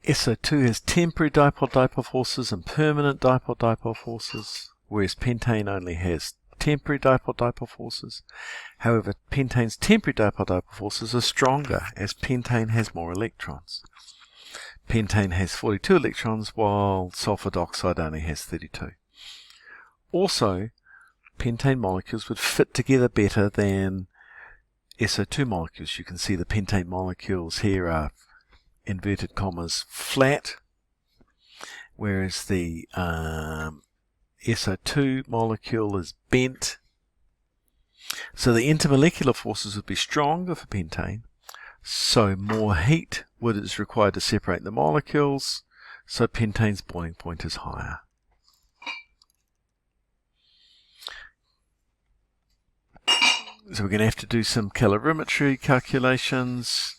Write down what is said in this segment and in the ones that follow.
SO2 has temporary dipole-dipole forces and permanent dipole-dipole forces, whereas pentane only has temporary dipole-dipole forces. However, pentane's temporary dipole-dipole forces are stronger, as pentane has more electrons. Pentane has 42 electrons, while sulfur dioxide only has 32. Also, pentane molecules would fit together better than SO2 molecules. You can see the pentane molecules here are inverted commas flat, whereas the SO2 molecule is bent. So the intermolecular forces would be stronger for pentane, so more heat is required to separate the molecules, so pentane's boiling point is higher. So we're going to have to do some calorimetry calculations.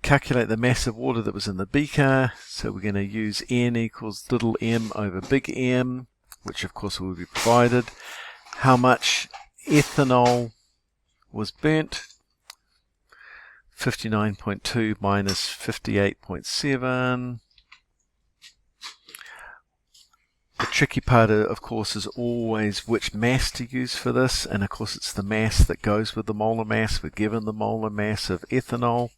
Calculate the mass of water that was in the beaker. So we're going to use N equals little m over big M, which of course will be provided. How much ethanol was burnt? 59.2 minus 58.7. The tricky part, of course, is always which mass to use for this, and of course it's the mass that goes with the molar mass. We're given the molar mass of ethanol,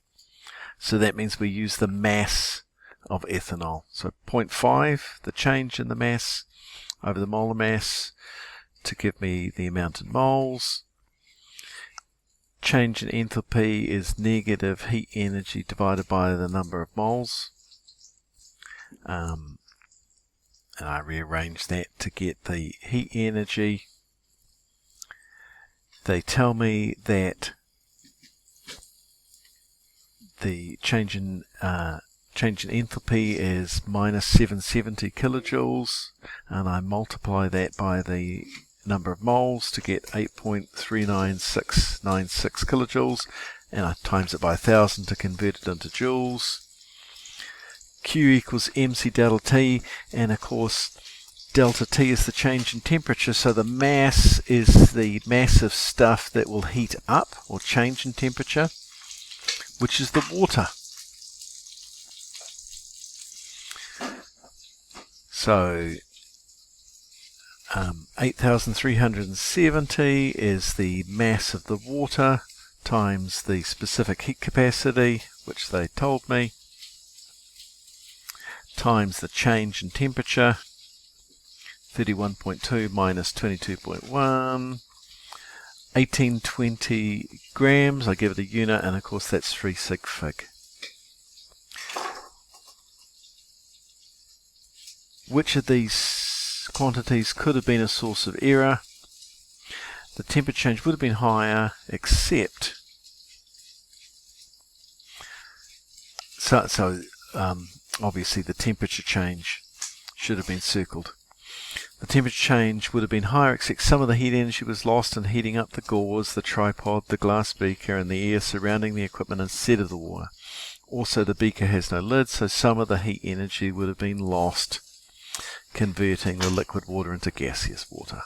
so that means we use the mass of ethanol. So 0.5, the change in the mass over the molar mass, to give me the amount in moles. Change in enthalpy is negative heat energy divided by the number of moles. And I rearrange that to get the heat energy. They tell me that the change in enthalpy is minus 770 kilojoules, and I multiply that by the number of moles to get 8.39696 kilojoules, and I times it by 1000 to convert it into joules. Q equals mc delta T, and of course delta T is the change in temperature, so the mass is the mass of stuff that will heat up or change in temperature, which is the water. So 8,370 is the mass of the water times the specific heat capacity, which they told me, times the change in temperature, 31.2 minus 22.1, 1820 grams. I give it a unit, and of course that's 3 sig fig. Which of these quantities could have been a source of error? The temperature change would have been higher, except obviously the temperature change should have been circled. The temperature change would have been higher, except some of the heat energy was lost in heating up the gauze, the tripod, the glass beaker, and the air surrounding the equipment instead of the water. Also, the beaker has no lid, so some of the heat energy would have been lost converting the liquid water into gaseous water.